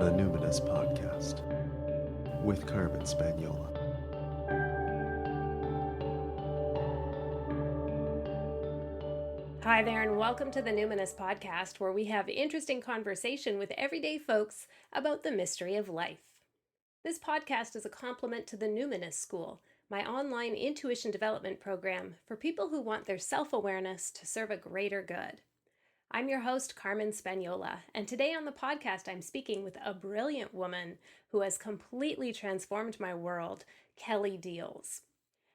The Numinous Podcast with Carmen Spaniola. Hi there, and welcome to the Numinous Podcast, where we have interesting conversation with everyday folks about the mystery of life. This podcast is a complement to the Numinous School, my online intuition development program for people who want their self-awareness to serve a greater good. I'm your host, Carmen Spaniola, and today on the podcast I'm speaking with a brilliant woman who has completely transformed my world, Kelly Diels.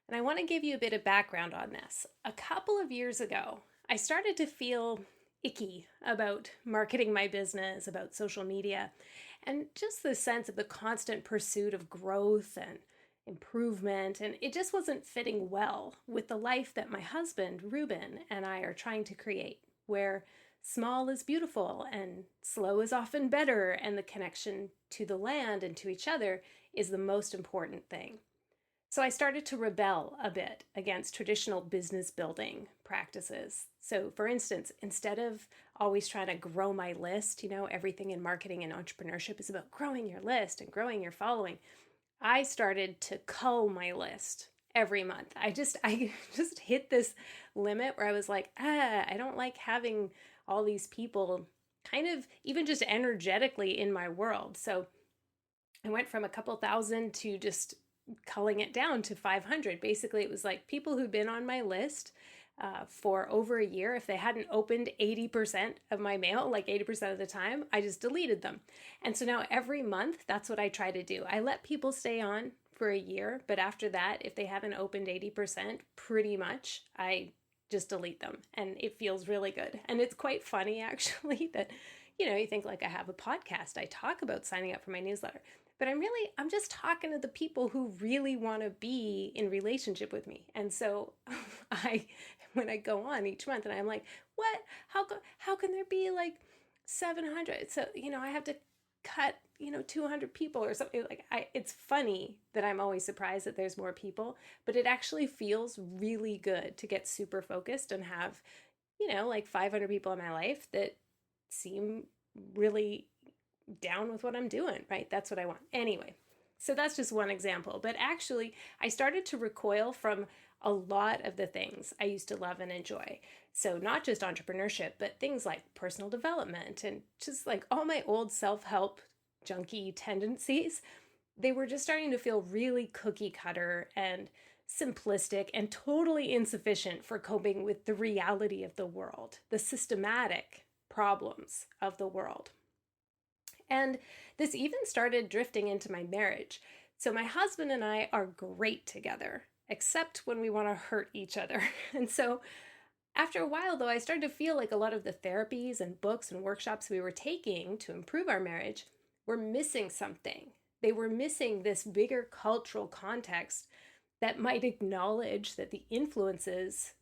And I want to give you a bit of background on this. A couple of years ago, I started to feel icky about marketing my business, about social media, and just the sense of the constant pursuit of growth and improvement, and it just wasn't fitting well with the life that my husband, Ruben, and I are trying to create, where small is beautiful and slow is often better, and the connection to the land and to each other is the most important thing. So I started to rebel a bit against traditional business building practices. So for instance, instead of always trying to grow my list, everything in marketing and entrepreneurship is about growing your list and growing your following. I started to cull my list every month. I just hit this limit where I was like, I don't like having all these people kind of even just energetically in my world. So I went from a couple thousand to just culling it down to 500. Basically, it was like people who'd been on my list for over a year. If they hadn't opened 80% of my mail, like 80% of the time, I just deleted them. And so now every month, that's what I try to do. I let people stay on for a year, but after that, if they haven't opened 80%, pretty much, I just delete them. And it feels really good. And it's quite funny, actually, that, you think like I have a podcast. I talk about signing up for my newsletter. But I'm just talking to the people who really want to be in relationship with me. And so when I go on each month and I'm like, what? How can there be like 700? So, I have to cut, 200 people or something. It's funny that I'm always surprised that there's more people, but it actually feels really good to get super focused and have, like 500 people in my life that seem really down with what I'm doing, right? That's what I want. Anyway, so that's just one example. But actually, I started to recoil from a lot of the things I used to love and enjoy. So not just entrepreneurship, but things like personal development and just like all my old self-help junkie tendencies. They were just starting to feel really cookie cutter and simplistic and totally insufficient for coping with the reality of the world, the systematic problems of the world. And this even started drifting into my marriage. So my husband and I are great together, except when we want to hurt each other. And so after a while, though, I started to feel like a lot of the therapies and books and workshops we were taking to improve our marriage were missing something. They were missing this bigger cultural context that might acknowledge that the influences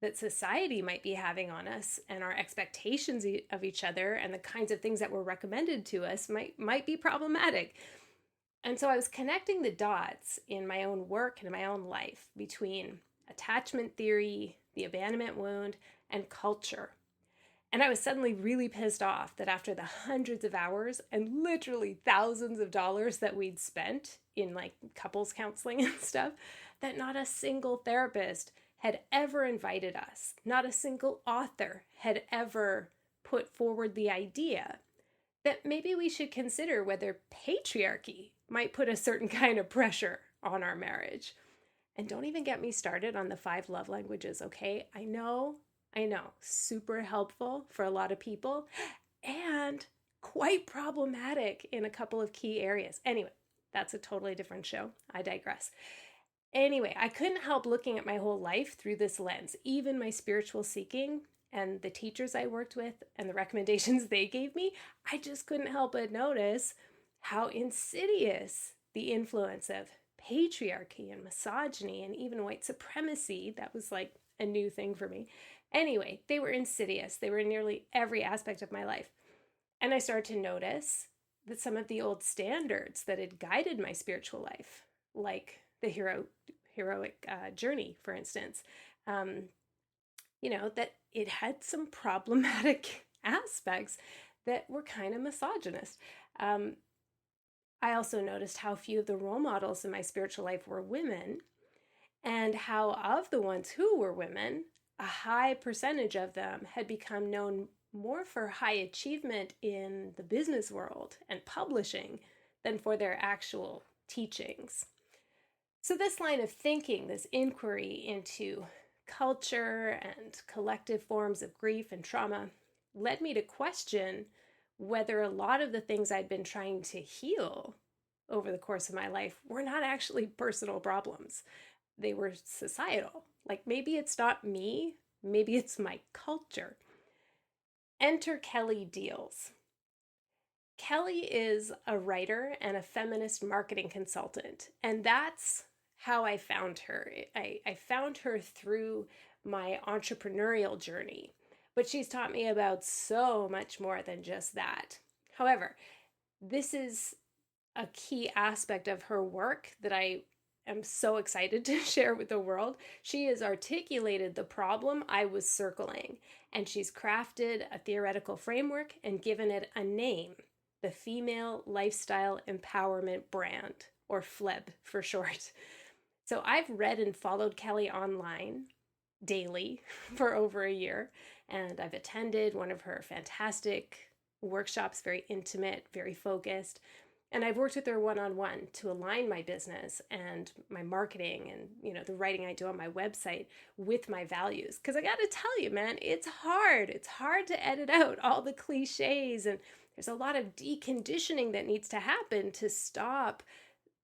that society might be having on us and our expectations of each other and the kinds of things that were recommended to us might be problematic. And so I was connecting the dots in my own work and in my own life between attachment theory, the abandonment wound, and culture. And I was suddenly really pissed off that after the hundreds of hours and literally thousands of dollars that we'd spent in like couples counseling and stuff, that not a single therapist had ever invited us. Not a single author had ever put forward the idea that maybe we should consider whether patriarchy might put a certain kind of pressure on our marriage. And don't even get me started on the 5 love languages, okay? I know, super helpful for a lot of people and quite problematic in a couple of key areas. Anyway, that's a totally different show. I digress. Anyway, I couldn't help looking at my whole life through this lens, even my spiritual seeking and the teachers I worked with and the recommendations they gave me. I just couldn't help but notice how insidious the influence of patriarchy and misogyny and even white supremacy, that was like a new thing for me. Anyway, they were insidious. They were in nearly every aspect of my life. And I started to notice that some of the old standards that had guided my spiritual life, like the heroic journey, for instance, that it had some problematic aspects that were kind of misogynist. I also noticed how few of the role models in my spiritual life were women, and how of the ones who were women, a high percentage of them had become known more for high achievement in the business world and publishing than for their actual teachings. So, this line of thinking, this inquiry into culture and collective forms of grief and trauma, led me to question whether a lot of the things I'd been trying to heal over the course of my life were not actually personal problems. They were societal. Like maybe it's not me, maybe it's my culture. Enter Kelly Diels. Kelly is a writer and a feminist marketing consultant, and that's how I found her. I found her through my entrepreneurial journey, but she's taught me about so much more than just that. However, this is a key aspect of her work that I am so excited to share with the world. She has articulated the problem I was circling, and she's crafted a theoretical framework and given it a name: the Female Lifestyle Empowerment Brand, or FLEB for short. So I've read and followed Kelly online daily for over a year, and I've attended one of her fantastic workshops, very intimate, very focused. And I've worked with her one-on-one to align my business and my marketing and, the writing I do on my website with my values. Because I got to tell you, man, it's hard. It's hard to edit out all the cliches, and there's a lot of deconditioning that needs to happen to stop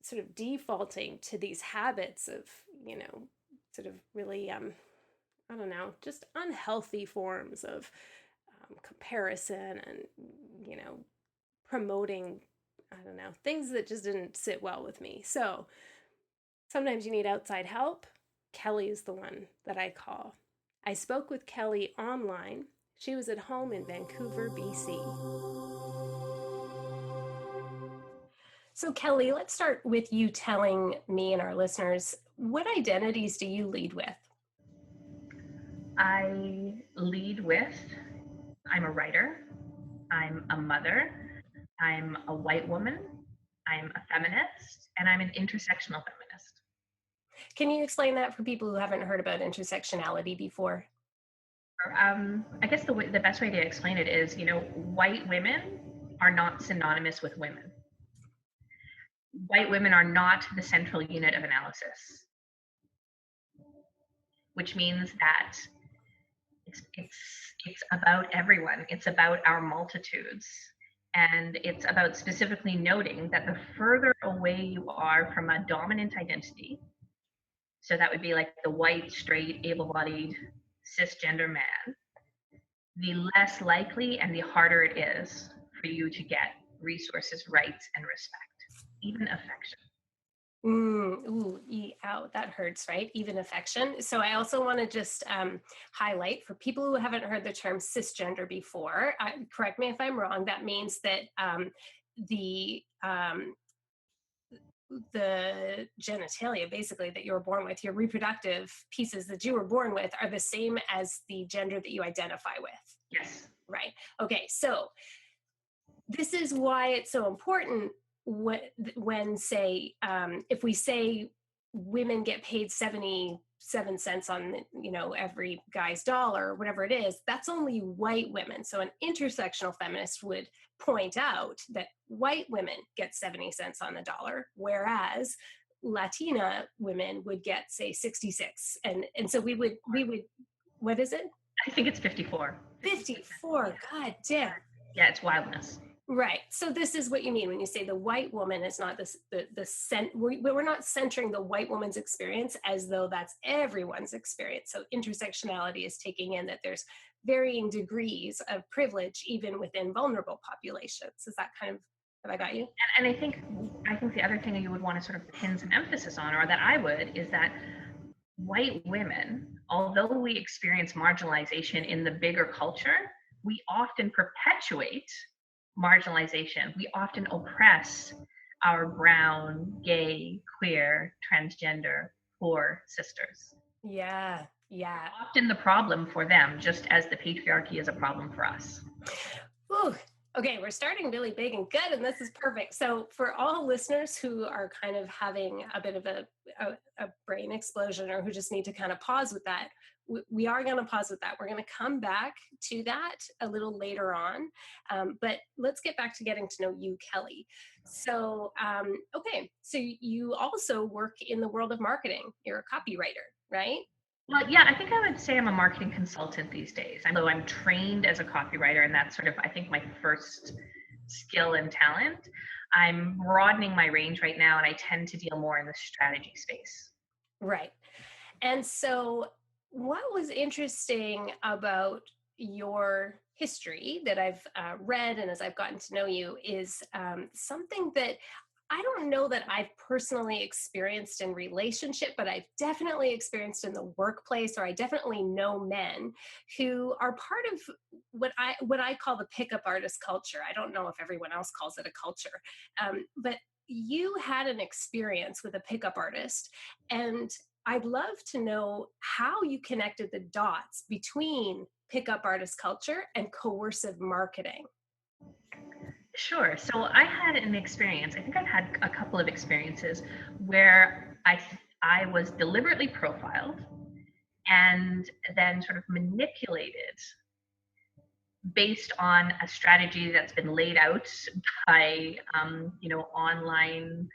sort of defaulting to these habits of, sort of really, I don't know, just unhealthy forms of comparison and, promoting, I don't know, things that just didn't sit well with me. So sometimes you need outside help. Kelly is the one that I call. I spoke with Kelly online. She was at home in Vancouver, BC. So, Kelly, let's start with you telling me and our listeners, what identities do you lead with? I lead with, I'm a writer, I'm a mother, I'm a white woman, I'm a feminist, and I'm an intersectional feminist. Can you explain that for people who haven't heard about intersectionality before? I guess the best way to explain it is, white women are not synonymous with women. White women are not the central unit of analysis, which means that it's about everyone. It's about our multitudes. And it's about specifically noting that the further away you are from a dominant identity, so that would be like the white, straight, able-bodied, cisgender man, the less likely and the harder it is for you to get resources, rights, and respect, even affection. Ow, that hurts, right? Even affection. So I also want to just highlight for people who haven't heard the term cisgender before, correct me if I'm wrong, that means that the genitalia basically that you were born with, your reproductive pieces that you were born with, are the same as the gender that you identify with. Yes. Right. Okay. So this is why it's so important when say, if we say women get paid 77 cents on, every guy's dollar, or whatever it is, that's only white women. So an intersectional feminist would point out that white women get 70 cents on the dollar, whereas Latina women would get, say, 66. And so we would, what is it? I think it's 54. 54, God damn. Yeah, it's wildness. Right. So this is what you mean when you say the white woman is not we're not centering the white woman's experience as though that's everyone's experience. So intersectionality is taking in that there's varying degrees of privilege even within vulnerable populations. Is that kind of, have I got you? And I think the other thing you would want to sort of pin some emphasis on, or that I would, is that white women, although we experience marginalization in the bigger culture, we often perpetuate marginalization. We often oppress our brown, gay, queer, transgender, poor sisters. Yeah. Yeah. We're often the problem for them, just as the patriarchy is a problem for us. Ooh, Okay, we're starting really big and good, and this is perfect. So, for all listeners who are kind of having a bit of a brain explosion or who just need to kind of pause with that, we are going to pause with that. We're going to come back to that a little later on. But let's get back to getting to know you, Kelly. So, okay, so you also work in the world of marketing, you're a copywriter, right? Well, yeah, I think I would say I'm a marketing consultant these days. Although I'm trained as a copywriter, and that's sort of, I think, my first skill and talent. I'm broadening my range right now, and I tend to deal more in the strategy space. Right. And so, what was interesting about your history that I've read and as I've gotten to know you is something that I don't know that I've personally experienced in relationship, but I've definitely experienced in the workplace, or I definitely know men who are part of what I call the pickup artist culture. I don't know if everyone else calls it a culture, but you had an experience with a pickup artist, and I'd love to know how you connected the dots between pickup artist culture and coercive marketing. Sure. So I had an experience. I think I've had a couple of experiences where I was deliberately profiled and then sort of manipulated based on a strategy that's been laid out by online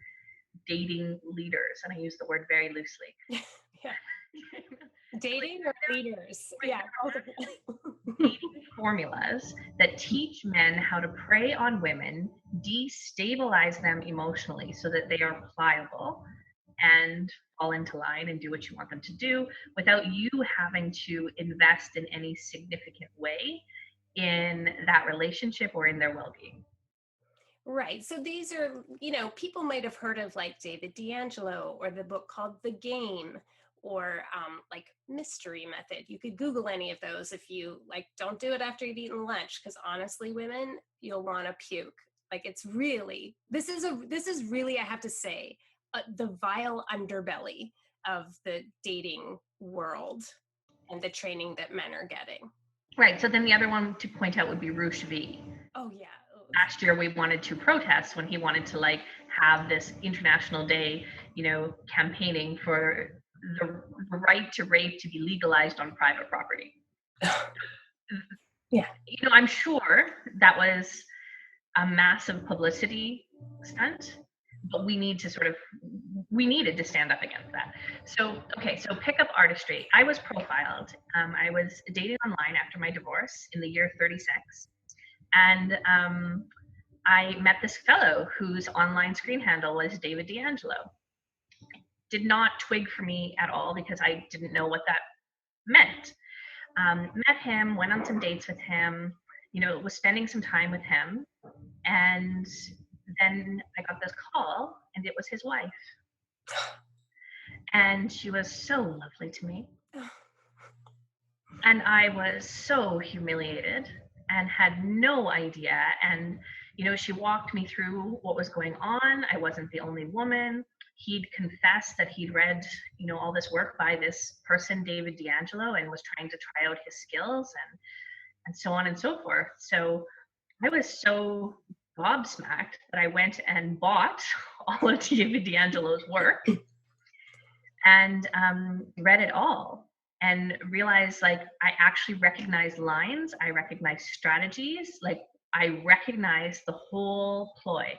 dating leaders, and I use the word very loosely. Yeah. Dating or leaders? Yeah, both of them. Dating formulas that teach men how to prey on women, destabilize them emotionally so that they are pliable and fall into line and do what you want them to do without you having to invest in any significant way in that relationship or in their well-being. Right. So these are, people might have heard of like David D'Angelo or the book called The Game, or like Mystery Method. You could Google any of those if you like. Don't do it after you've eaten lunch, because honestly, women, you'll want to puke. Like it's really, this is really, I have to say, the vile underbelly of the dating world and the training that men are getting. Right. So then the other one to point out would be Rush V. Oh yeah. Last year we wanted to protest when he wanted to like have this international day, campaigning for the right to rape to be legalized on private property. Yeah. I'm sure that was a massive publicity stunt, but we needed to stand up against that. So, okay, so pickup artistry. I was profiled. I was dating online after my divorce in the year 36. And I met this fellow whose online screen handle was David D'Angelo. Did not twig for me at all because I didn't know what that meant. Met him, went on some dates with him, was spending some time with him. And then I got this call, and it was his wife. And she was so lovely to me. And I was so humiliated and had no idea. And, she walked me through what was going on. I wasn't the only woman. He'd confessed that he'd read, all this work by this person, David D'Angelo, and was trying to try out his skills and so on and so forth. So I was so gobsmacked that I went and bought all of David D'Angelo's work and read it all. And realized like I actually recognize lines, I recognize strategies, like I recognize the whole ploy,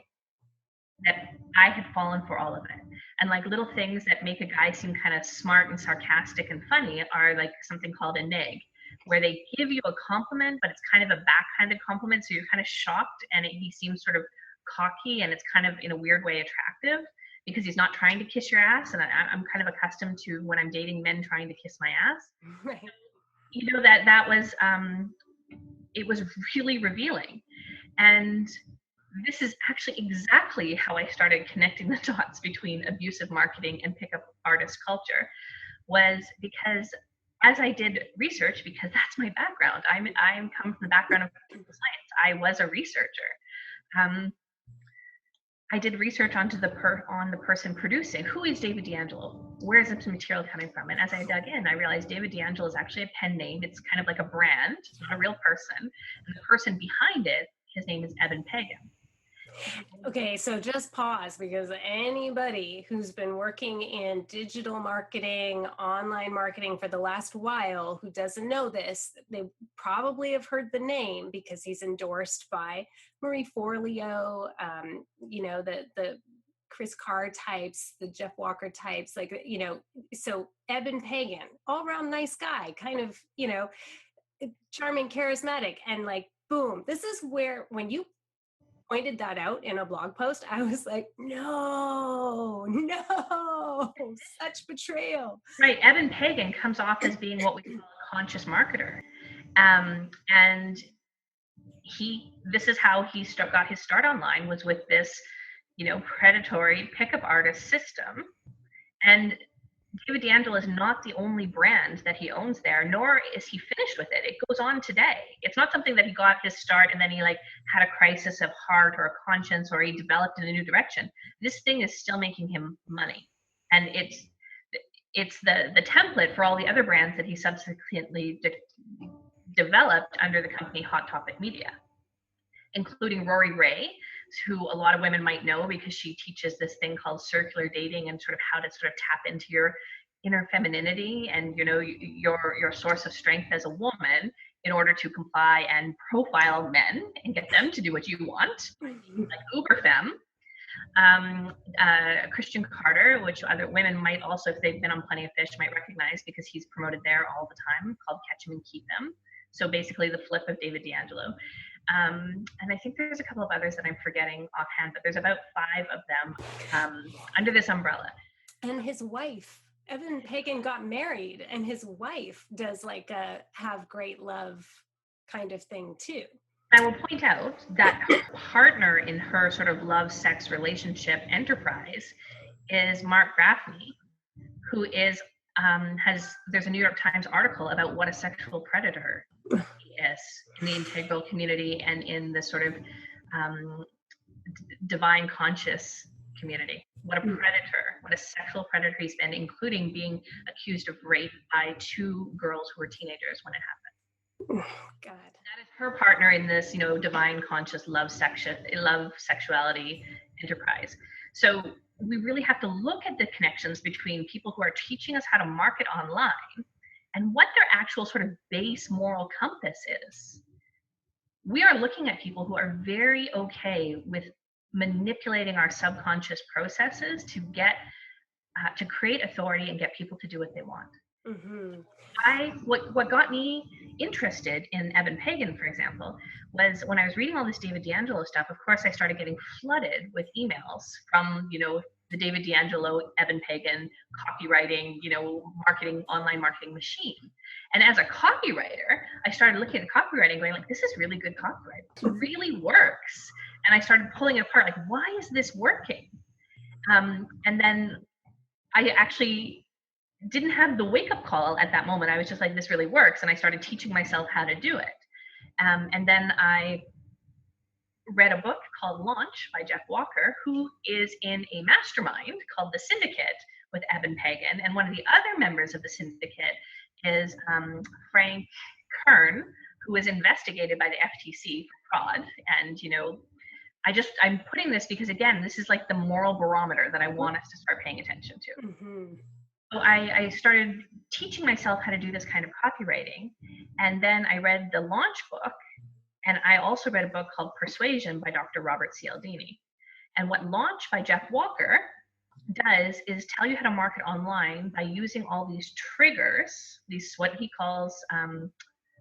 that I had fallen for all of it. And like little things that make a guy seem kind of smart and sarcastic and funny are like something called a neg, where they give you a compliment, but it's kind of a backhanded compliment. So you're kind of shocked and he seems sort of cocky and it's kind of in a weird way attractive, because he's not trying to kiss your ass. And I'm kind of accustomed to when I'm dating men trying to kiss my ass. Right. That was, it was really revealing. And this is actually exactly how I started connecting the dots between abusive marketing and pickup artist culture, was because as I did research, because that's my background, I'm come from the background of science. I was a researcher. I did research on the person producing. Who is David D'Angelo? Where is this material coming from? And as I dug in, I realized David D'Angelo is actually a pen name. It's kind of like a brand. It's not a real person. And the person behind it His name is Eben Pagan. Okay, so just pause, because anybody who's been working in digital marketing, online marketing for the last while who doesn't know this, they probably have heard the name because he's endorsed by Marie Forleo, the Chris Carr types, the Jeff Walker types, so Eben Pagan, all around nice guy, kind of, charming, charismatic, and boom, this is where, when you pointed that out in a blog post, I was like, no, such betrayal. Right. Eben Pagan comes off as being what we call a conscious marketer. And this is how he got his start online, was with this, predatory pickup artist system. And David D'Angelo is not the only brand that he owns there, nor is he finished with it. It goes on today. It's not something that he got his start and then he had a crisis of heart or a conscience, or he developed in a new direction. This thing is still making him money. And it's the template for all the other brands that he subsequently developed under the company Hot Topic Media, including Rory Ray, who a lot of women might know because she teaches this thing called circular dating and sort of how to sort of tap into your inner femininity and, your source of strength as a woman in order to comply and profile men and get them to do what you want, like uber femme. Christian Carter, which other women might also, if they've been on Plenty of Fish, might recognize because he's promoted there all the time, called Catch 'Em and Keep 'Em. So basically the flip of David D'Angelo. And I think there's a couple of others that I'm forgetting offhand, but there's about 5 of them under this umbrella. And his wife, Eben Pagan, got married, and his wife does a have great love kind of thing too. I will point out that her partner in her sort of love, sex relationship enterprise is Mark Gaffney, who is there's a New York Times article about what a sexual predator is in the integral community and in the sort of divine conscious community. What a predator, what a sexual predator he's been, including being accused of rape by 2 girls who were teenagers when it happened. Oh, God. That is her partner in this, divine conscious love sexuality enterprise. So we really have to look at the connections between people who are teaching us how to market online and what their actual sort of base moral compass is. We are looking at people who are very okay with manipulating our subconscious processes to get to create authority and get people to do what they want. Mm-hmm. What got me interested in Eben Pagan, for example, was when I was reading all this David D'Angelo stuff. Of course, I started getting flooded with emails from, the David D'Angelo, Eben Pagan copywriting, online marketing machine. And as a copywriter, I started looking at the copywriting going this is really good copywriting. It really works. And I started pulling it apart, why is this working? And then I actually didn't have the wake-up call at that moment. I was just this really works. And I started teaching myself how to do it. And then I read a book called Launch by Jeff Walker, who is in a mastermind called The Syndicate with Eben Pagan. And one of the other members of the syndicate is Frank Kern, who is investigated by the FTC for fraud. And, I'm putting this because, again, this is the moral barometer that I want us to start paying attention to. Mm-hmm. So I started teaching myself how to do this kind of copywriting. And then I read the Launch book. And I also read a book called Persuasion by Dr. Robert Cialdini. And what Launch by Jeff Walker does is tell you how to market online by using all these triggers, these what he calls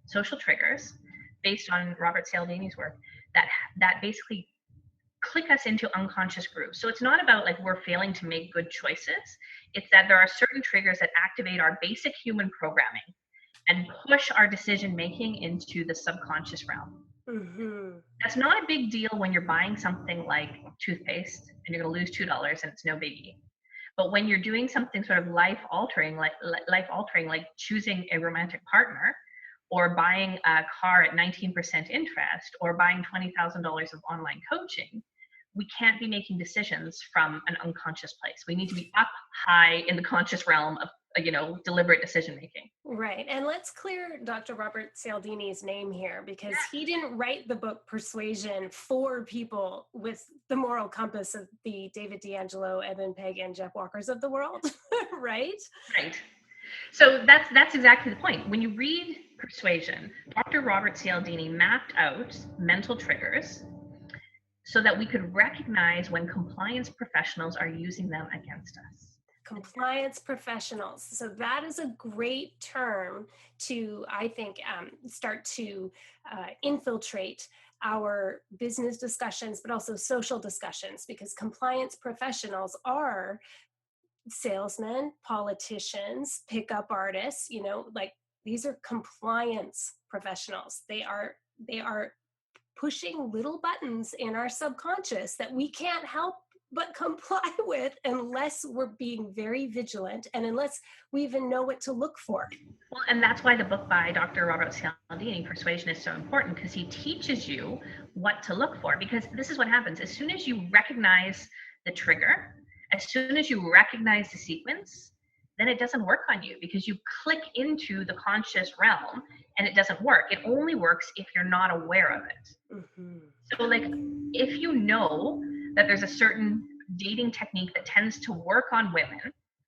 social triggers, based on Robert Cialdini's work, that basically click us into unconscious grooves. So it's not about we're failing to make good choices. It's that there are certain triggers that activate our basic human programming and push our decision making into the subconscious realm. Mm-hmm. That's not a big deal when you're buying something like toothpaste and you're going to lose $2 and it's no biggie. But when you're doing something sort of life altering, like choosing a romantic partner, or buying a car at 19% interest, or buying $20,000 of online coaching, we can't be making decisions from an unconscious place. We need to be up high in the conscious realm of deliberate decision making. Right. And let's clear Dr. Robert Cialdini's name here, because he didn't write the book Persuasion for people with the moral compass of the David D'Angelo, Evan Pegg, and Jeff Walkers of the world, right? Right. So that's exactly the point. When you read Persuasion, Dr. Robert Cialdini mapped out mental triggers so that we could recognize when compliance professionals are using them against us. Compliance professionals. So that is a great term to, I think, start to infiltrate our business discussions, but also social discussions, because compliance professionals are salesmen, politicians, pickup artists, like these are compliance professionals. They are pushing little buttons in our subconscious that we can't help but comply with unless we're being very vigilant and unless we even know what to look for. Well, and that's why the book by Dr. Robert Cialdini, Persuasion, is so important, because he teaches you what to look for. Because this is what happens. As soon as you recognize the trigger, as soon as you recognize the sequence, then it doesn't work on you, because you click into the conscious realm and it doesn't work. It only works if you're not aware of it. Mm-hmm. So like, if you know that there's a certain dating technique that tends to work on women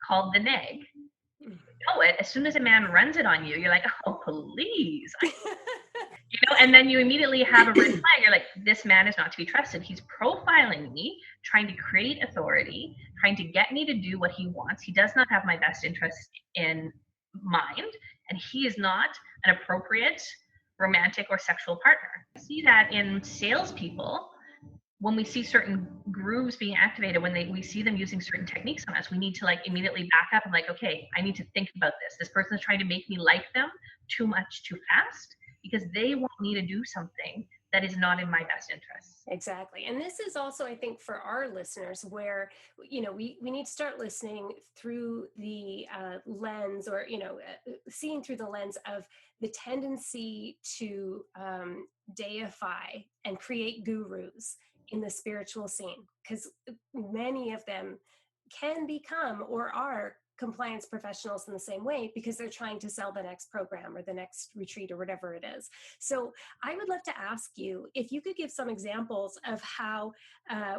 called the neg, you know it, as soon as a man runs it on you, you're like, oh, please. And then you immediately have a red flag. You're like, this man is not to be trusted. He's profiling me, trying to create authority, trying to get me to do what he wants. He does not have my best interest in mind, and he is not an appropriate romantic or sexual partner. I see that in salespeople. When we see certain grooves being activated, when we see them using certain techniques on us, we need to like immediately back up and like, okay, I need to think about this. This person is trying to make me like them too much, too fast, because they want me to do something that is not in my best interest. Exactly. And this is also, I think, for our listeners where, we need to start listening through the lens, or, seeing through the lens of the tendency to deify and create gurus in the spiritual scene, because many of them can become or are compliance professionals in the same way, because they're trying to sell the next program or the next retreat or whatever it is. So I would love to ask you if you could give some examples of how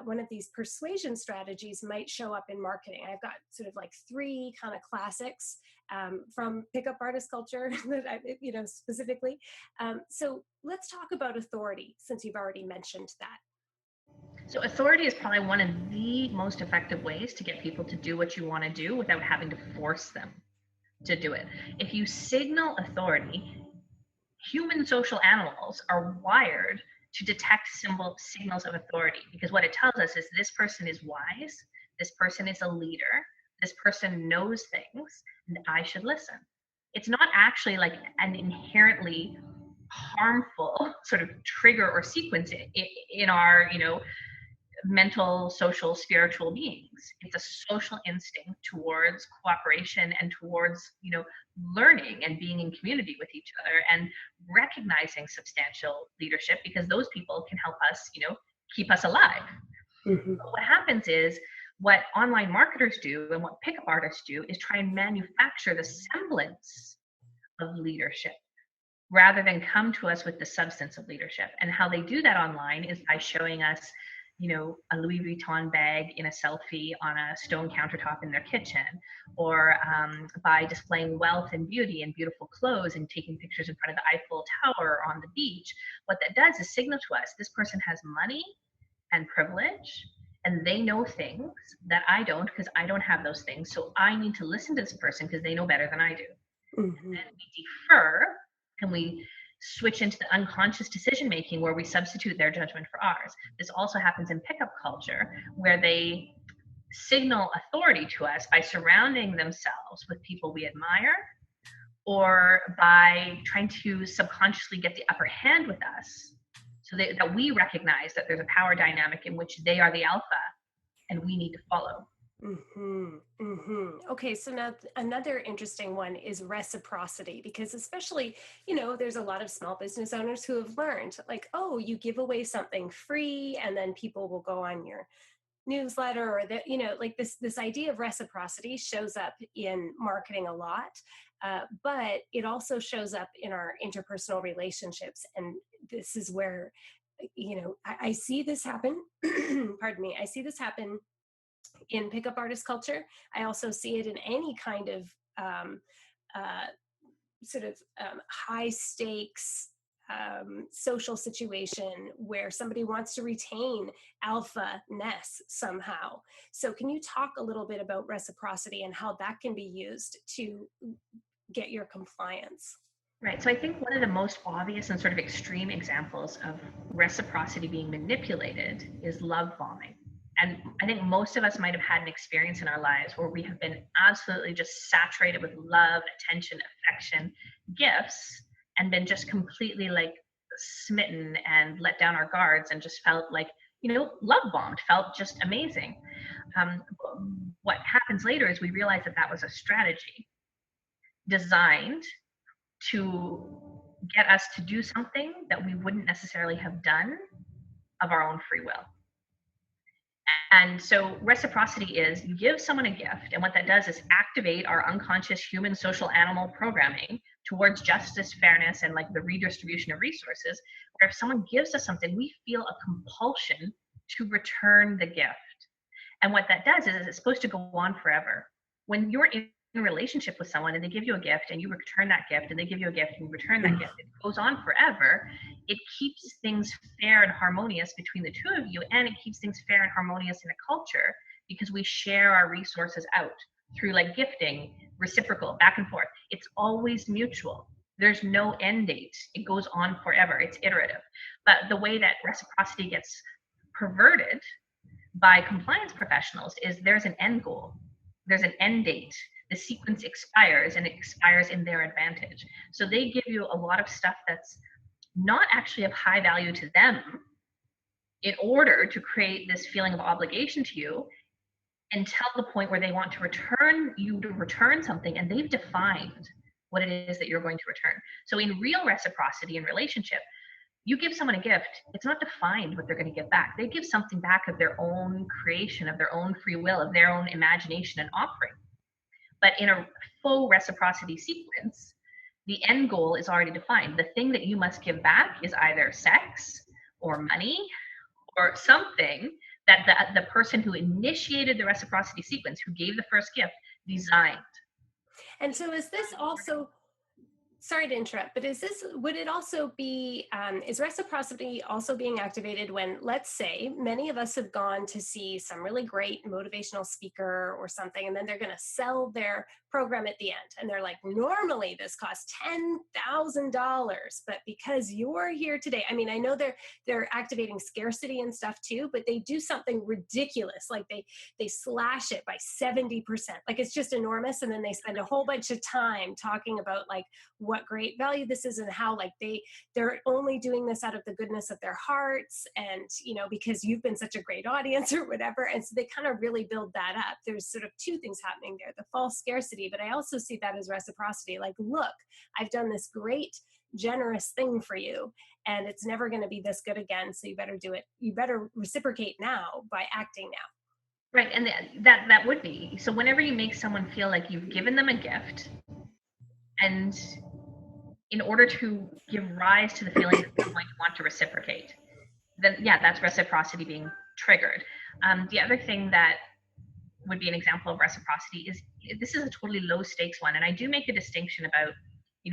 one of these persuasion strategies might show up in marketing. I've got sort of like 3 kind of classics from pickup artist culture that I, specifically. So let's talk about authority, since you've already mentioned that. So authority is probably one of the most effective ways to get people to do what you want to do without having to force them to do it. If you signal authority, human social animals are wired to detect signals of authority, because what it tells us is this person is wise, this person is a leader, this person knows things, and I should listen. It's not actually like an inherently harmful sort of trigger or sequence in our, mental, social, spiritual beings. It's a social instinct towards cooperation and towards, learning and being in community with each other and recognizing substantial leadership, because those people can help us, keep us alive. Mm-hmm. But what happens is, what online marketers do and what pickup artists do is try and manufacture the semblance of leadership rather than come to us with the substance of leadership. And how they do that online is by showing us, a Louis Vuitton bag in a selfie on a stone countertop in their kitchen, or by displaying wealth and beauty and beautiful clothes and taking pictures in front of the Eiffel Tower on the beach. What that does is signal to us this person has money and privilege, and they know things that I don't, because I don't have those things. So I need to listen to this person because they know better than I do. Mm-hmm. And then we defer, and we switch into the unconscious decision making where we substitute their judgment for ours. This also happens in pickup culture, where they signal authority to us by surrounding themselves with people we admire, or by trying to subconsciously get the upper hand with us, so that we recognize that there's a power dynamic in which they are the alpha and we need to follow. Mm-hmm, mm-hmm. Okay, so now another interesting one is reciprocity, because especially, there's a lot of small business owners who have learned like, oh, you give away something free and then people will go on your newsletter, or that, like this idea of reciprocity shows up in marketing a lot, but it also shows up in our interpersonal relationships. And this is where, I see this happen. Pardon me. I see this happen in pickup artist culture. I also see it in any kind of uh, high stakes social situation where somebody wants to retain alpha-ness somehow. So can you talk a little bit about reciprocity and how that can be used to get your compliance? Right. So I think one of the most obvious and sort of extreme examples of reciprocity being manipulated is love bombing. And I think most of us might have had an experience in our lives where we have been absolutely just saturated with love, attention, affection, gifts, and been just completely like smitten and let down our guards and just felt like, love bombed, felt just amazing. What happens later is we realize that that was a strategy designed to get us to do something that we wouldn't necessarily have done of our own free will. And so reciprocity is you give someone a gift, and what that does is activate our unconscious human social animal programming towards justice, fairness, and like the redistribution of resources, where if someone gives us something, we feel a compulsion to return the gift. And what that does is it's supposed to go on forever. When you're in a relationship with someone and they give you a gift and you return that gift, and they give you a gift and you return that gift, it goes on forever. It keeps things fair and harmonious between the two of you, and it keeps things fair and harmonious in a culture because we share our resources out through like gifting, reciprocal, back and forth. It's always mutual. There's no end date. It goes on forever. It's iterative. But the way that reciprocity gets perverted by compliance professionals is there's an end goal. There's an end date. The sequence expires, and it expires in their advantage. So they give you a lot of stuff that's not actually of high value to them in order to create this feeling of obligation to you until the point where they want to return something, and they've defined what it is that you're going to return. So in real reciprocity in relationship, you give someone a gift, it's not defined what they're going to get back. They give something back of their own creation, of their own free will, of their own imagination and offering. But in a full reciprocity sequence, the end goal is already defined. The thing that you must give back is either sex or money or something that the person who initiated the reciprocity sequence, who gave the first gift, designed. And so is this also, sorry to interrupt, but would it also be, is reciprocity also being activated when, let's say, many of us have gone to see some really great motivational speaker or something, and then they're going to sell their program at the end. And they're like, normally this costs $10,000, but because you're here today, I mean, I know they're activating scarcity and stuff too, but they do something ridiculous. Like they slash it by 70%. Like it's just enormous. And then they spend a whole bunch of time talking about like what great value this is and how like they're only doing this out of the goodness of their hearts. And, because you've been such a great audience or whatever. And so they kind of really build that up. There's sort of two things happening there, the false scarcity, but I also see that as reciprocity. Like, look, I've done this great, generous thing for you, and it's never going to be this good again. So you better do it. You better reciprocate now by acting now. Right. And that would be. So whenever you make someone feel like you've given them a gift, and in order to give rise to the feeling that they're going to want to reciprocate, then that's reciprocity being triggered. The other thing that would be an example of reciprocity is, this is a totally low stakes one. And I do make a distinction about,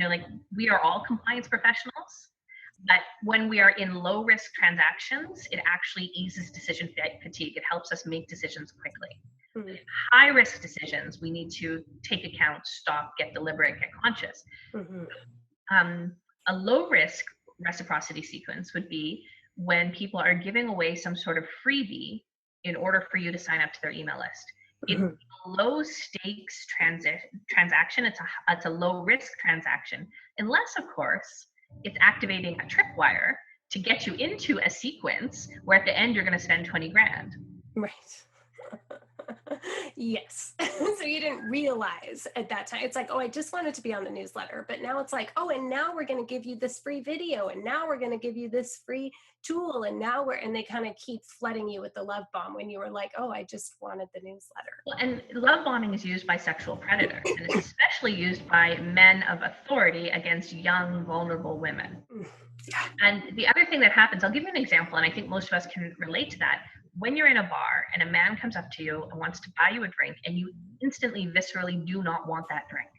like we are all compliance professionals, but when we are in low risk transactions, it actually eases decision fatigue. It helps us make decisions quickly. Mm-hmm. High risk decisions, we need to take account, stop, get deliberate, get conscious. Mm-hmm. A low risk reciprocity sequence would be when people are giving away some sort of freebie in order for you to sign up to their email list. Mm-hmm. It's a low stakes transaction. It's a low risk transaction, unless of course it's activating a tripwire to get you into a sequence where at the end you're going to spend 20 grand. Right. Yes. So you didn't realize at that time. It's like, oh, I just wanted to be on the newsletter. But now it's like, oh, and now we're going to give you this free video. And now we're going to give you this free tool. And now and they kind of keep flooding you with the love bomb when you were like, oh, I just wanted the newsletter. Well, and love bombing is used by sexual predators, and it's especially used by men of authority against young, vulnerable women. Yeah. And the other thing that happens, I'll give you an example, and I think most of us can relate to that. When you're in a bar and a man comes up to you and wants to buy you a drink, and you instantly, viscerally do not want that drink.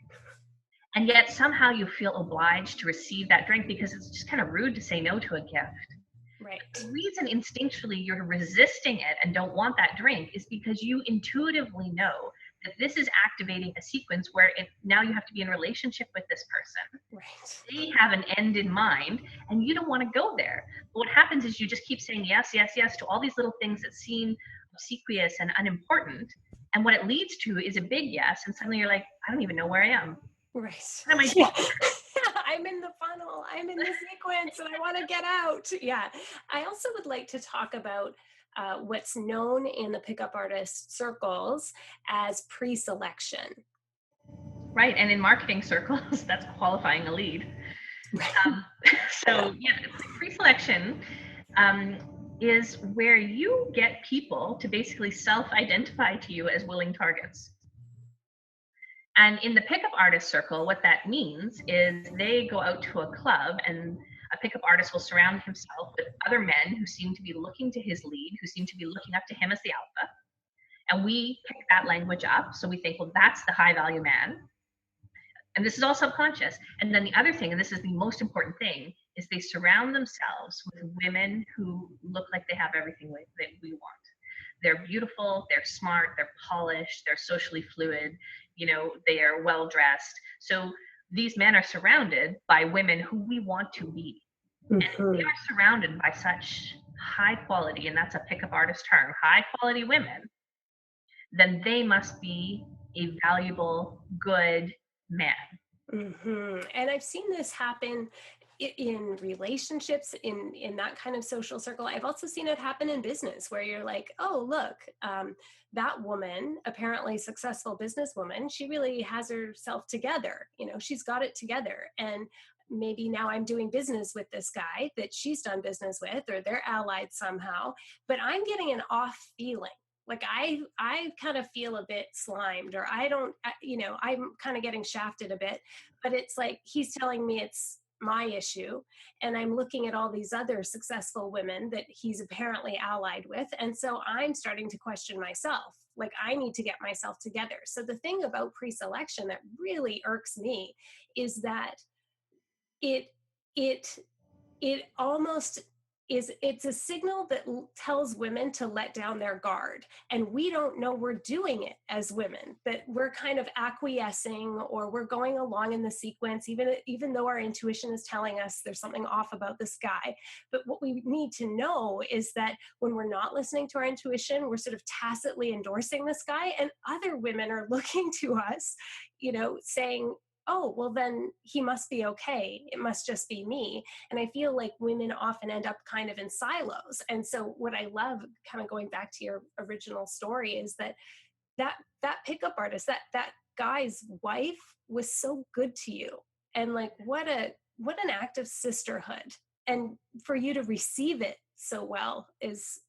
And yet somehow you feel obliged to receive that drink because it's just kind of rude to say no to a gift. Right. The reason instinctually you're resisting it and don't want that drink is because you intuitively know that this is activating a sequence where now you have to be in relationship with this person. Right. They have an end in mind and you don't want to go there. But what happens is you just keep saying yes, yes, yes to all these little things that seem obsequious and unimportant. And what it leads to is a big yes. And suddenly you're like, I don't even know where I am. Right. What am I doing? I'm in the funnel. I'm in the sequence and I want to get out. Yeah. I also would like to talk about what's known in the pickup artist circles as pre-selection. Right. And in marketing circles, that's qualifying a lead. So yeah, pre-selection is where you get people to basically self-identify to you as willing targets. And in the pickup artist circle, what that means is they go out to a club and a pickup artist will surround himself with other men who seem to be looking to his lead, who seem to be looking up to him as the alpha. And we pick that language up. So we think, well, that's the high value man. And this is all subconscious. And then the other thing, and this is the most important thing, is they surround themselves with women who look like they have everything that we want. They're beautiful, they're smart, they're polished, they're socially fluid, they are well dressed. So these men are surrounded by women who we want to be. And if they are surrounded by such high quality, and that's a pickup artist term, high quality women, then they must be a valuable, good man. And I've seen this happen in relationships, in that kind of social circle. I've also seen it happen in business where you're like, oh, look, that woman, apparently successful businesswoman, she really has herself together. She's got it together. And maybe now I'm doing business with this guy that she's done business with, or they're allied somehow, but I'm getting an off feeling. Like I kind of feel a bit slimed, or I'm kind of getting shafted a bit, but it's like he's telling me it's my issue, and I'm looking at all these other successful women that he's apparently allied with, and so I'm starting to question myself. Like I need to get myself together. So the thing about pre-selection that really irks me is that it almost it's a signal that tells women to let down their guard, and we don't know we're doing it as women, that we're kind of acquiescing, or we're going along in the sequence even though our intuition is telling us there's something off about this guy. But what we need to know is that when we're not listening to our intuition, we're sort of tacitly endorsing this guy, and other women are looking to us, saying, oh, well, then he must be okay. It must just be me. And I feel like women often end up kind of in silos. And so what I love, kind of going back to your original story, is that pickup artist, that guy's wife was so good to you. And like, what an act of sisterhood. And for you to receive it so well is,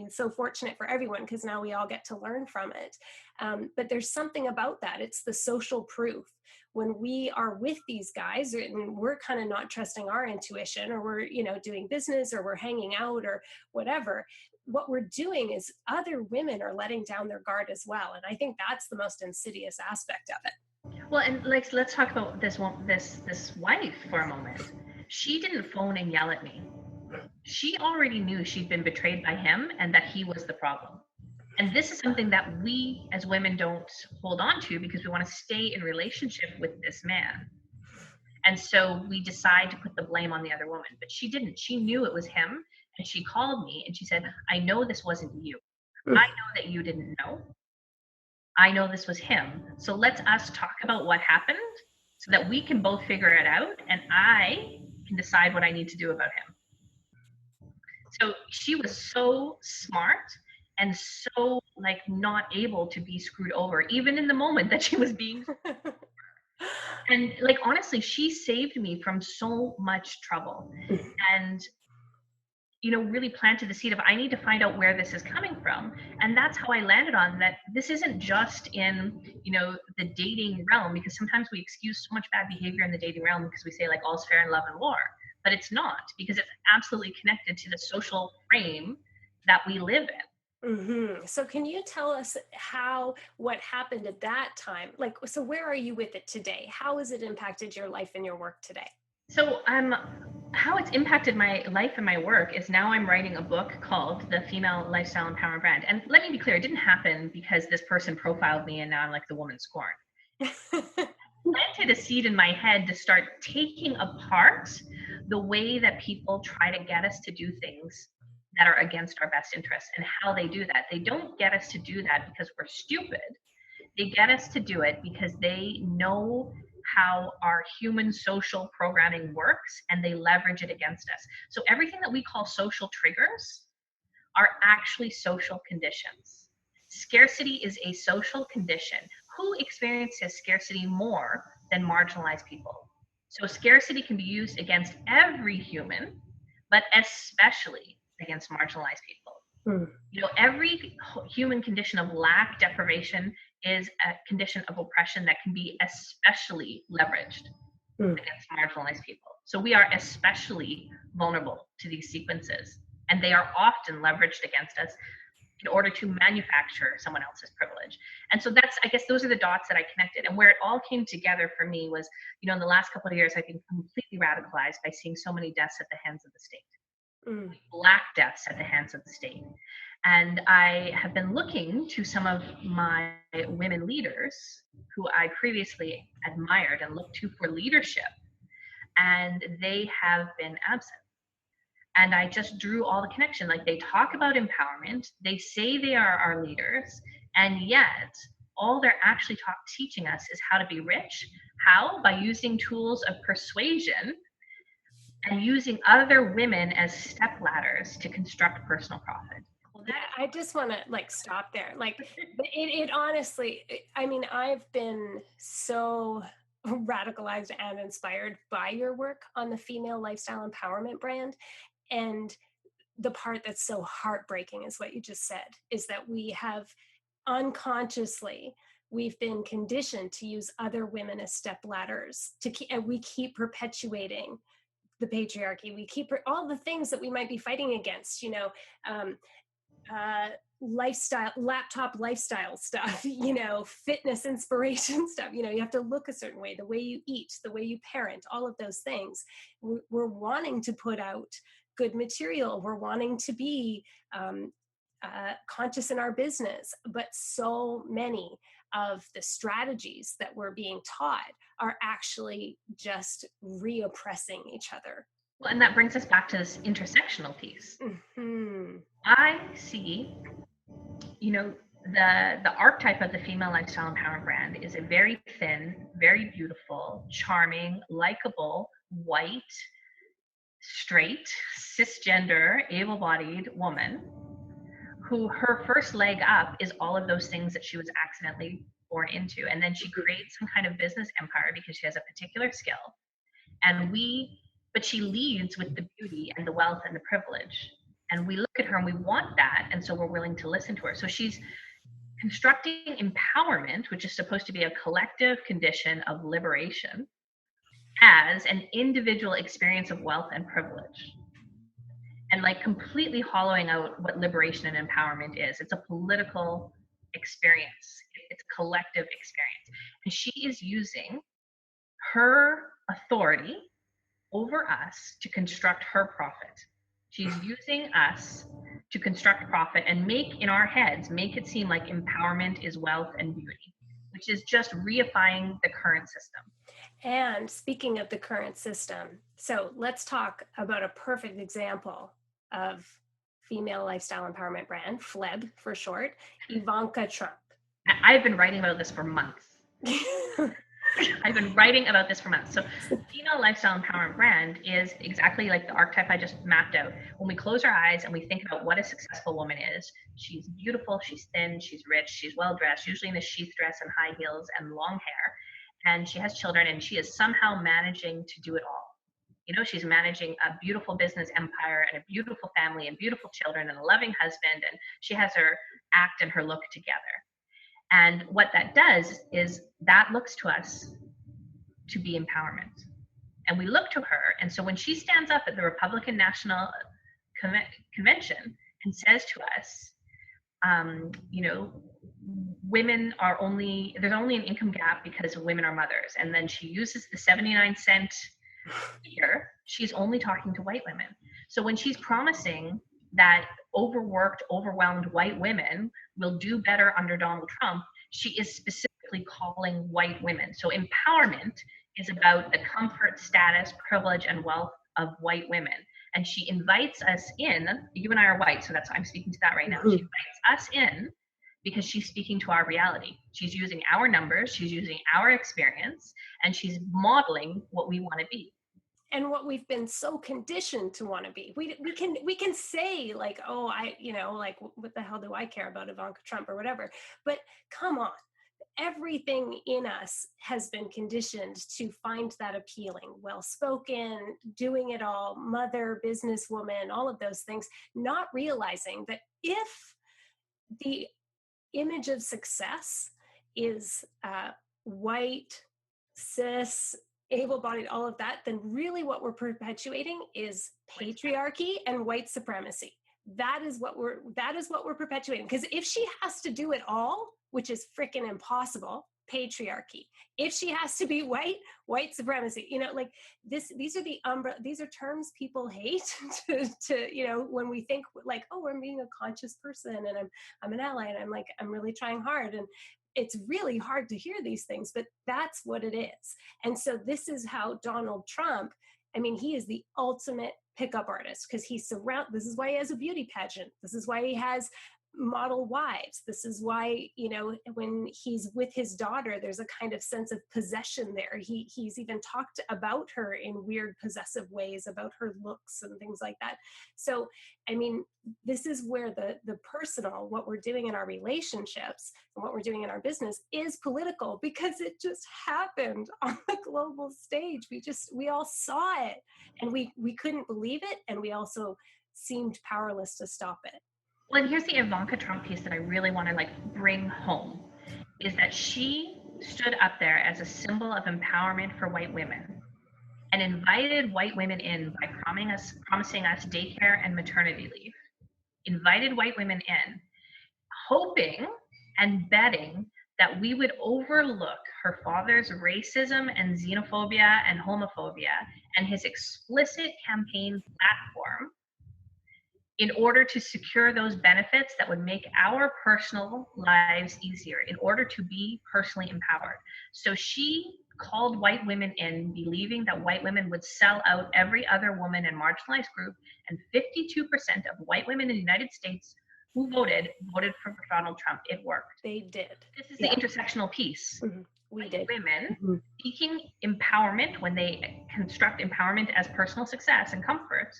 so fortunate for everyone, because now we all get to learn from it. But there's something about that. It's the social proof. When we are with these guys and we're kind of not trusting our intuition, or we're, doing business, or we're hanging out, or whatever, what we're doing is other women are letting down their guard as well. And I think that's the most insidious aspect of it. Well, and let's talk about this wife for a moment. She didn't phone and yell at me. She already knew she'd been betrayed by him and that he was the problem. And this is something that we as women don't hold on to because we want to stay in relationship with this man. And so we decide to put the blame on the other woman, but she didn't. She knew it was him, and she called me and she said, I know this wasn't you. I know that you didn't know. I know this was him. So let's us talk about what happened so that we can both figure it out, and I can decide what I need to do about him. So she was so smart and so like not able to be screwed over, even in the moment that she was being. And like, honestly, she saved me from so much trouble. And really planted the seed of, I need to find out where this is coming from. And that's how I landed on that. This isn't just in, the dating realm, because sometimes we excuse so much bad behavior in the dating realm because we say like all's fair in love and war, but it's not, because it's absolutely connected to the social frame that we live in. Mm-hmm. So can you tell us what happened at that time? Like, so where are you with it today? How has it impacted your life and your work today? So how it's impacted my life and my work is now I'm writing a book called The Female Lifestyle Empowerment Brand. And let me be clear, it didn't happen because this person profiled me and now I'm like the woman scorned. Planted a seed in my head to start taking apart the way that people try to get us to do things that are against our best interests and how they do that. They don't get us to do that because we're stupid. They get us to do it because they know how our human social programming works and they leverage it against us. So everything that we call social triggers are actually social conditions. Scarcity is a social condition. Who experiences scarcity more than marginalized people? So scarcity can be used against every human, but especially against marginalized people. Every human condition of lack, deprivation is a condition of oppression that can be especially leveraged against marginalized people. So we are especially vulnerable to these sequences, and they are often leveraged against us in order to manufacture someone else's privilege. And so that's, I guess, those are the dots that I connected. And where it all came together for me was, in the last couple of years, I've been completely radicalized by seeing so many deaths at the hands of the state. Black deaths at the hands of the state. And I have been looking to some of my women leaders who I previously admired and looked to for leadership, and they have been absent. And I just drew all the connection. Like, they talk about empowerment, they say they are our leaders, and yet all they're actually teaching us is how to be rich. How? By using tools of persuasion and using other women as step ladders to construct personal profit. Yeah, I just want to stop there. It honestly, I mean, I've been so radicalized and inspired by your work on the Female Lifestyle Empowerment Brand. And the part that's so heartbreaking is what you just said, is that we have unconsciously, we've been conditioned to use other women as step ladders and we keep perpetuating the patriarchy. We keep all the things that we might be fighting against, laptop lifestyle stuff, fitness inspiration stuff. You have to look a certain way, the way you eat, the way you parent, all of those things. We're wanting to put out good material. We're wanting to be conscious in our business, but so many of the strategies that we're being taught are actually just reoppressing each other. Well, and that brings us back to this intersectional piece. Mm-hmm. I see, the archetype of the female lifestyle empowerment brand is a very thin, very beautiful, charming, likable, white, straight, cisgender, able-bodied woman who her first leg up is all of those things that she was accidentally born into. And then she creates some kind of business empire because she has a particular skill. But she leads with the beauty and the wealth and the privilege. And we look at her and we want that. And so we're willing to listen to her. So she's constructing empowerment, which is supposed to be a collective condition of liberation, as an individual experience of wealth and privilege. And completely hollowing out what liberation and empowerment is. It's a political experience. It's a collective experience. And she is using her authority over us to construct her profit. She's using us to construct profit and make it seem like empowerment is wealth and beauty, which is just reifying the current system. And speaking of the current system, so let's talk about a perfect example of Female Lifestyle Empowerment Brand, FLEB for short, Ivanka Trump. I've been writing about this for months. I've been writing about this for months. So female lifestyle empowerment brand is exactly like the archetype I just mapped out. When we close our eyes and we think about what a successful woman is, she's beautiful, she's thin, she's rich, she's well dressed, usually in a sheath dress and high heels and long hair, and she has children, and she is somehow managing to do it all. You know, she's managing a beautiful business empire and a beautiful family and beautiful children and a loving husband, and she has her act and her look together. And what that does is that looks to us to be empowerment. And we look to her. And so when she stands up at the Republican National Convention and says to us, you know, women are only, there's only an income gap because women are mothers. And then she uses the 79-cent figure, she's only talking to white women. So when she's promising that overworked, overwhelmed white women will do better under Donald Trump, she is specifically calling white women. So empowerment is about the comfort, status, privilege, and wealth of white women. And she invites us in. You and I are white, so I'm speaking to that right now. She invites us in because she's speaking to our reality. She's using our numbers, she's using our experience, and she's modeling what we want to be. And what we've been so conditioned to want to be. We can say like, oh, like, what the hell do I care about Ivanka Trump or whatever? But come on, everything in us has been conditioned to find that appealing, well-spoken, doing it all, mother, businesswoman, all of those things, not realizing that if the image of success is white, cis, able-bodied, all of that, then really what we're perpetuating is patriarchy and white supremacy. That is what we're perpetuating. Because if she has to do it all, which is freaking impossible, patriarchy. If she has to be white supremacy. You know, like these are terms people hate to you know, when we think like, oh, I'm being a conscious person and I'm an ally and I'm really trying hard, and it's really hard to hear these things, but that's what it is. And so this is how Donald Trump, I mean, he is the ultimate pickup artist because this is why he has a beauty pageant. This is why he has model wives. This is why, you know, when he's with his daughter, there's a kind of sense of possession there. He's even talked about her in weird possessive ways, about her looks and things like that. So, I mean, this is where the personal, what we're doing in our relationships and what we're doing in our business is political, because it just happened on the global stage. We all saw it and we couldn't believe it. And we also seemed powerless to stop it. Well, and here's the Ivanka Trump piece that I really want to bring home, is that she stood up there as a symbol of empowerment for white women and invited white women in by promising us daycare and maternity leave. Invited white women in, hoping and betting that we would overlook her father's racism and xenophobia and homophobia and his explicit campaign platform in order to secure those benefits that would make our personal lives easier, in order to be personally empowered. So she called white women in, believing that white women would sell out every other woman and marginalized group, and 52% of white women in the United States who voted for Donald Trump. It worked. They did. This is the intersectional piece. Mm-hmm. We White did. Women seeking empowerment, when they construct empowerment as personal success and comfort,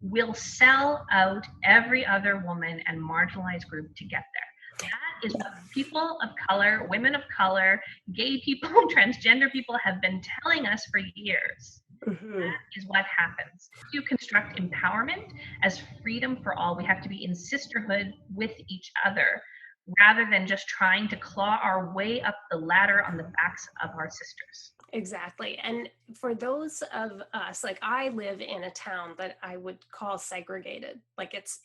will sell out every other woman and marginalized group to get there. That is what people of color, women of color, gay people, transgender people have been telling us for years. Mm-hmm. That is what happens. To construct empowerment as freedom for all, we have to be in sisterhood with each other, rather than just trying to claw our way up the ladder on the backs of our sisters. Exactly. And for those of us, like I live in a town that I would call segregated. Like it's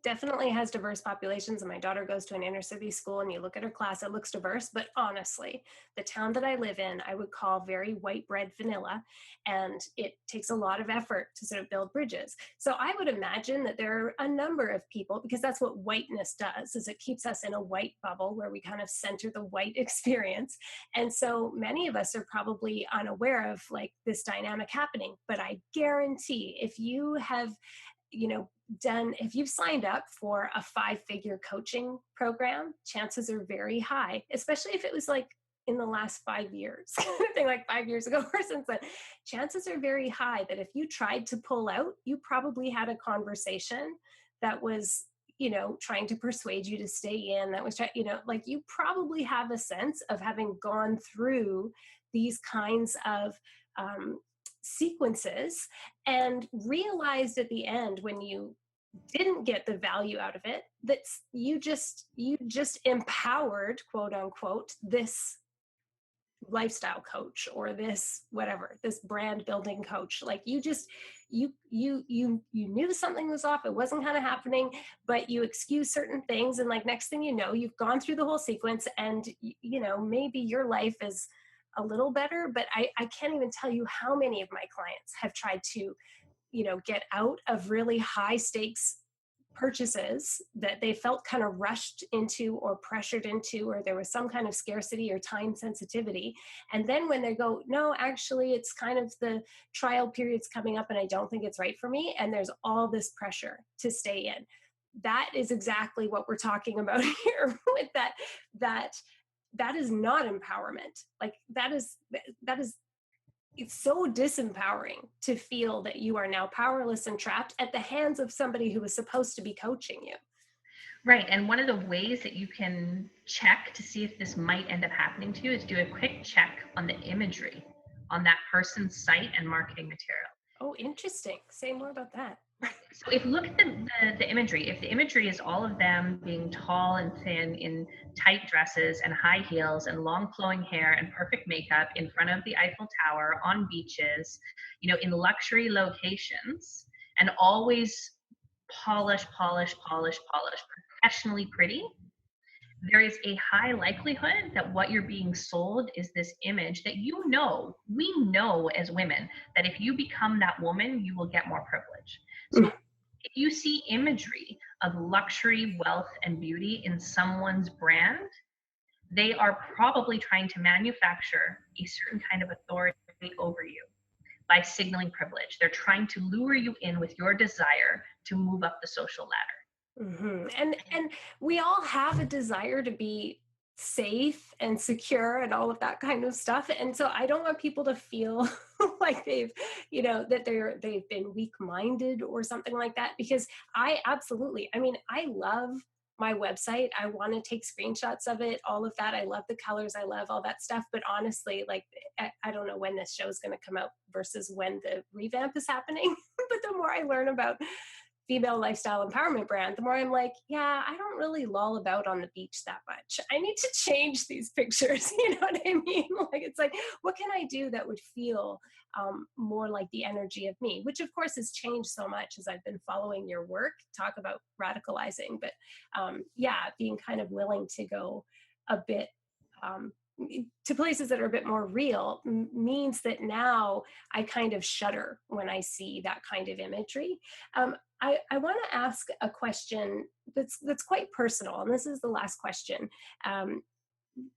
definitely has diverse populations, and my daughter goes to an inner city school, and you look at her class, it looks diverse. But honestly, the town that I live in, I would call very white bread vanilla, and it takes a lot of effort to sort of build bridges. So I would imagine that there are a number of people, because that's what whiteness does, is it keeps us in a white bubble where we kind of center the white experience. And so many of us are probably unaware of this dynamic happening. But I guarantee if you have, if you've signed up for a 5-figure coaching program, chances are very high, especially if it was in the last 5 years, thing like 5 years ago or since then, chances are very high that if you tried to pull out, you probably had a conversation that was, trying to persuade you to stay in, that was, like you probably have a sense of having gone through these kinds of sequences and realized at the end when you didn't get the value out of it that you just empowered, quote unquote, this lifestyle coach or this whatever, this brand building coach. Like you knew something was off, it wasn't kind of happening, but you excuse certain things, and like next thing you know, you've gone through the whole sequence, and maybe your life is a little better. But I can't even tell you how many of my clients have tried to get out of really high stakes purchases that they felt kind of rushed into or pressured into, or there was some kind of scarcity or time sensitivity. And then when they go, no, actually, it's kind of the trial period's coming up and I don't think it's right for me, and there's all this pressure to stay in. That is exactly what we're talking about here with that is not empowerment. Like that is it's so disempowering to feel that you are now powerless and trapped at the hands of somebody who is supposed to be coaching you. Right. And one of the ways that you can check to see if this might end up happening to you is do a quick check on the imagery on that person's site and marketing material. Oh, interesting. Say more about that. So if you look at the imagery, if the imagery is all of them being tall and thin in tight dresses and high heels and long flowing hair and perfect makeup in front of the Eiffel Tower, on beaches, in luxury locations, and always polished, professionally pretty, there is a high likelihood that what you're being sold is this image that we know as women, that if you become that woman, you will get more privilege. So if you see imagery of luxury, wealth, and beauty in someone's brand, they are probably trying to manufacture a certain kind of authority over you by signaling privilege. They're trying to lure you in with your desire to move up the social ladder. Mm-hmm. And we all have a desire to be safe and secure and all of that kind of stuff. And so I don't want people to feel like they've been weak-minded or something like that, because I love my website. I want to take screenshots of it, all of that. I love the colors. I love all that stuff. But honestly, like, I don't know when this show is going to come out versus when the revamp is happening. But the more I learn about female lifestyle empowerment brand, the more I'm like, yeah, I don't really loll about on the beach that much. I need to change these pictures. You know what I mean? Like, it's like, what can I do that would feel more like the energy of me? Which of course has changed so much as I've been following your work. Talk about radicalizing, but being kind of willing to go a bit to places that are a bit more real means that now I kind of shudder when I see that kind of imagery. I want to ask a question that's quite personal, and this is the last question,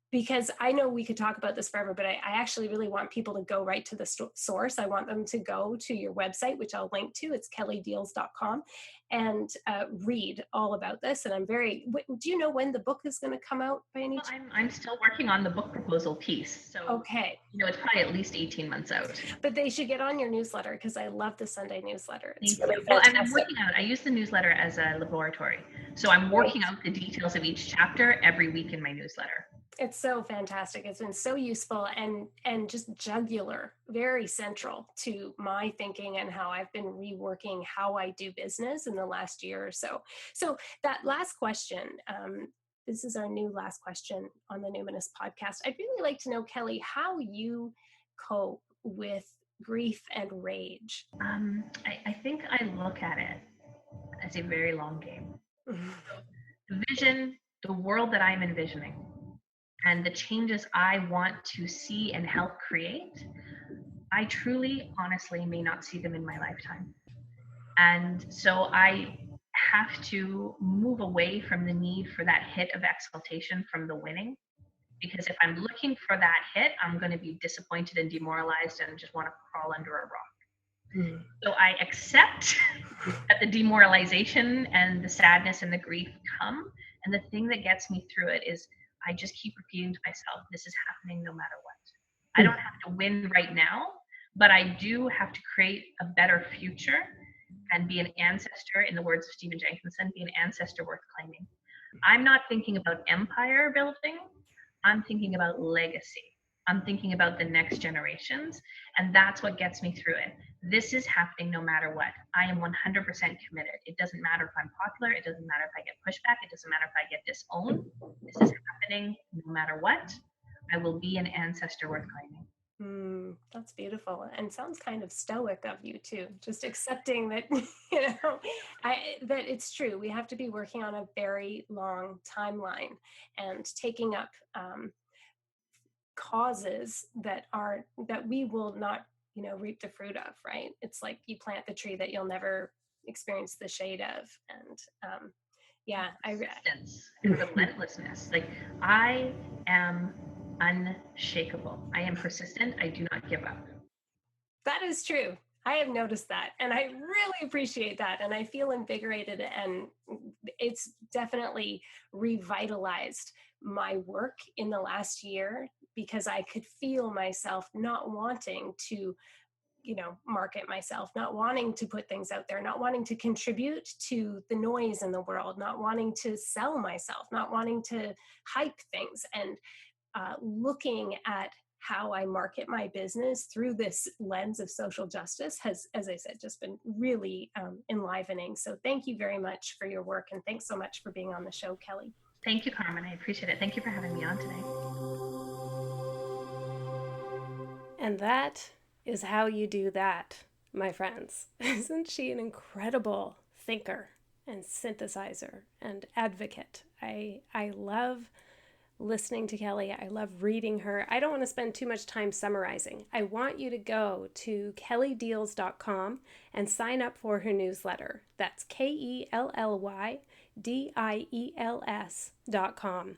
because I know we could talk about this forever, but I actually really want people to go right to the source. I want them to go to your website, which I'll link to. It's kellydiels.com, and read all about this. And do you know when the book is going to come out by any chance? I'm still working on the book proposal piece. So, okay. It's probably at least 18 months out. But they should get on your newsletter, because I love the Sunday newsletter. It's really well, and I'm working out. I use the newsletter as a laboratory. So I'm working out the details of each chapter every week in my newsletter. It's so fantastic. It's been so useful and just jugular, very central to my thinking and how I've been reworking how I do business in the last year or so. So that last question, this is our new last question on the Numinous podcast. I'd really like to know, Kelly, how you cope with grief and rage. I think I look at it as a very long game. The vision, the world that I'm envisioning, and the changes I want to see and help create, I truly, honestly, may not see them in my lifetime. And so I have to move away from the need for that hit of exaltation from the winning. Because if I'm looking for that hit, I'm going to be disappointed and demoralized and just want to crawl under a rock. So I accept that the demoralization and the sadness and the grief come. And the thing that gets me through it is I just keep repeating to myself, this is happening no matter what. I don't have to win right now, but I do have to create a better future and be an ancestor, in the words of Stephen Jenkinson, be an ancestor worth claiming. I'm not thinking about empire building. I'm thinking about legacy. I'm thinking about the next generations, and that's what gets me through it. This is happening no matter what. I am 100% committed. It doesn't matter if I'm popular. It doesn't matter if I get pushback. It doesn't matter if I get disowned. This is happening no matter what. I will be an ancestor worth claiming. That's beautiful, and sounds kind of stoic of you too. Just accepting that, that it's true. We have to be working on a very long timeline and taking up causes that we will not, reap the fruit of. Right? It's like you plant the tree that you'll never experience the shade of, and persistence and relentlessness. Like, I am unshakable. I am persistent. I do not give up. That is true. I have noticed that, and I really appreciate that, and I feel invigorated, and it's definitely revitalized my work in the last year, because I could feel myself not wanting to market myself, not wanting to put things out there, not wanting to contribute to the noise in the world, not wanting to sell myself, not wanting to hype things, and looking at how I market my business through this lens of social justice has, as I said, just been really enlivening. So thank you very much for your work, and thanks so much for being on the show, Kelly. Thank you, Carmen. I appreciate it. Thank you for having me on today. And that is how you do that, my friends. Isn't she an incredible thinker and synthesizer and advocate? I love listening to Kelly. I love reading her. I don't want to spend too much time summarizing. I want you to go to kellydiels.com and sign up for her newsletter. That's KELLYDIELS.com.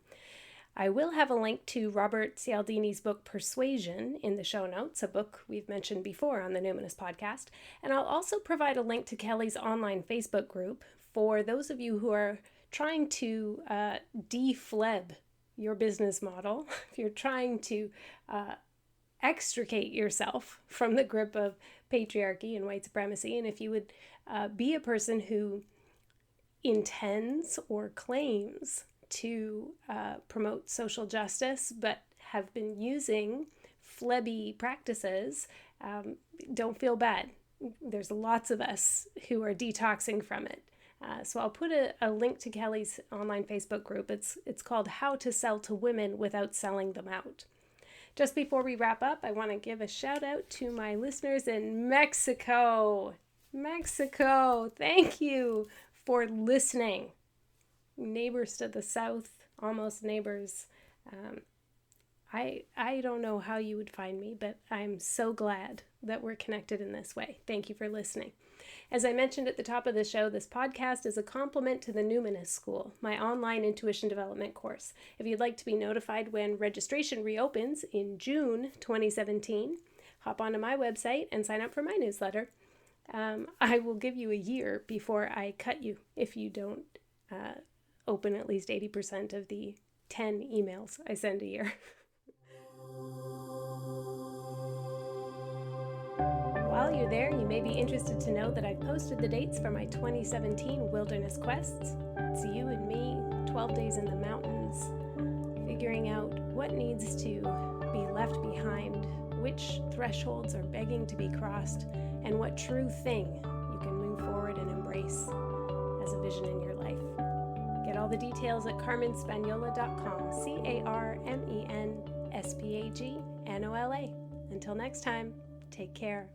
I will have a link to Robert Cialdini's book Persuasion in the show notes, a book we've mentioned before on the Numinous podcast. And I'll also provide a link to Kelly's online Facebook group for those of you who are trying to de-FLEB your business model, if you're trying to extricate yourself from the grip of patriarchy and white supremacy, and if you would be a person who intends or claims to promote social justice, but have been using FLEB practices, don't feel bad. There's lots of us who are detoxing from it. So I'll put a link to Kelly's online Facebook group. It's called How to Sell to Women Without Selling Them Out. Just before we wrap up, I want to give a shout out to my listeners in Mexico. Mexico, thank you for listening. Neighbors to the south, almost neighbors. I don't know how you would find me, but I'm so glad that we're connected in this way. Thank you for listening. As I mentioned at the top of the show, this podcast is a complement to the Numinous School, my online intuition development course. If you'd like to be notified when registration reopens in June 2017, hop onto my website and sign up for my newsletter. I will give you a year before I cut you if you don't open at least 80% of the 10 emails I send a year. While you're there, you may be interested to know that I've posted the dates for my 2017 Wilderness Quests. It's you and me, 12 days in the mountains, figuring out what needs to be left behind, which thresholds are begging to be crossed, and what true thing you can move forward and embrace as a vision in your life. Get all the details at carmenspagnola.com, CarmenSpagnola. Until next time, take care.